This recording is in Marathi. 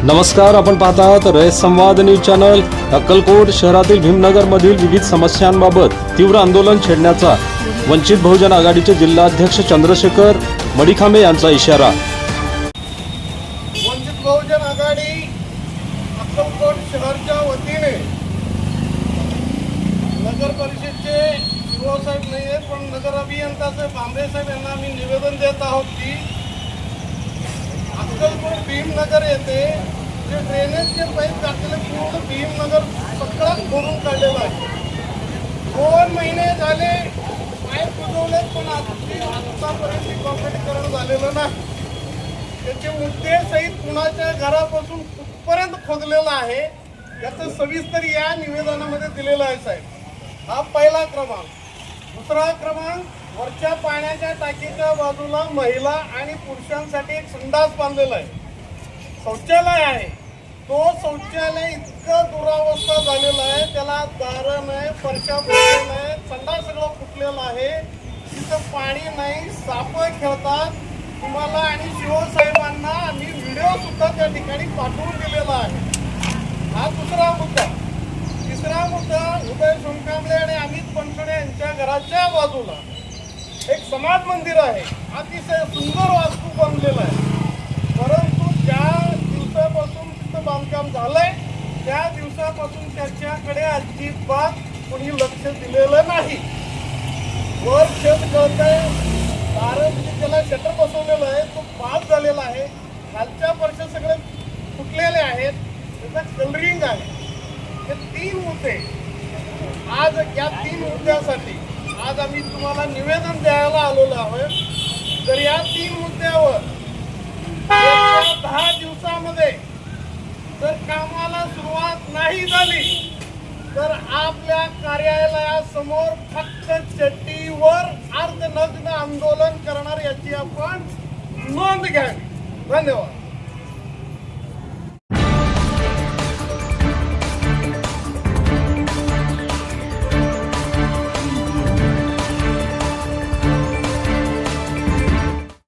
नमस्कार, आपण पाहता आहात रयत संवाद न्यूज चॅनल। अक्कलकोट शहरातील भीमनगर मधील विविध समस्यांबाबत तीव्र आंदोलन छेडण्याचा वंचित बहुजन आघाडीचे जिल्हाध्यक्ष चंद्रशेखर मडिखामे यांचा इशारा। वंचित बहुजन आघाडी अक्कलकोट शहराच्या वतीने नगर परिषदेचे शिवराव साहेब नाही आहेत, पण नगर अभियंता साहेब बांबे साहेब यांना आम्ही निवेदन देत आहोत की अक्कलकोट भीमनगर येथे जे ड्रेनेजचे पाईप टाकलेले पूर्ण भीमनगर सगळं खोदून काढलेलं आहे। 2 महिने झाले पाईप बुजवलेत, पण आतापर्यंत कॉन्क्रीटीकरण झालेलं नाही। त्याचे मुद्दे सहित कुणाच्या घरापासून कुठपर्यंत खोदलेलं आहे याचं सविस्तर या निवेदनामध्ये दिलेलं आहे साहेब। हा पहिला क्रमांक। दुसरा क्रमांक, वरच्या पाण्याच्या टाकीच्या बाजूला महिला आणि पुरुषांसाठी एक संडास बांधलेला आहे, शौचालय आहे। तो शौचालय इतकं दुरावस्था झालेला आहे, त्याला दारं नाही, फरशा फुटलेल्या नाही, संडास सगळं फुटलेलं आहे। तिथं पाणी नाही, साप खेळतात। तुम्हाला आणि शिवसाहेबांना आम्ही व्हिडिओ सुद्धा त्या ठिकाणी पाठवून दिलेला आहे। हा दुसरा मुद्दा। तिसरा मुद्दा, उदय सोनकांबळे आणि अमित बनसोडे यांच्या घराच्या बाजूला एक समाज मंदिर आहे, अतिशय सुंदर वास्तू बनलेलं आहे, परंतु ज्या दिवसापासून तिथं बांधकाम झालंय त्या दिवसापासून त्याच्याकडे अजिबात कोणी लक्ष दिलेलं नाही। वर छत गळतंय, दारं त्याला शटर बसवलेलं आहे, तो पास झालेला आहे, खालच्या फरशा सगळे फुटलेले आहेत, त्याचं कलरिंग आहे। हे 3 मुद्दे आज, या 3 मुद्द्यासाठी आज आम्ही तुम्हाला निवेदन द्यायला आलेलो आहोत। तर या 3 मुद्द्यावर 10 दिवसामध्ये जर कामाला सुरुवात नाही झाली तर आपल्या कार्यालयासमोर फक्त चड्डीवर अर्धनग्न आंदोलन करणार याची आपण नोंद घ्यावी। धन्यवाद।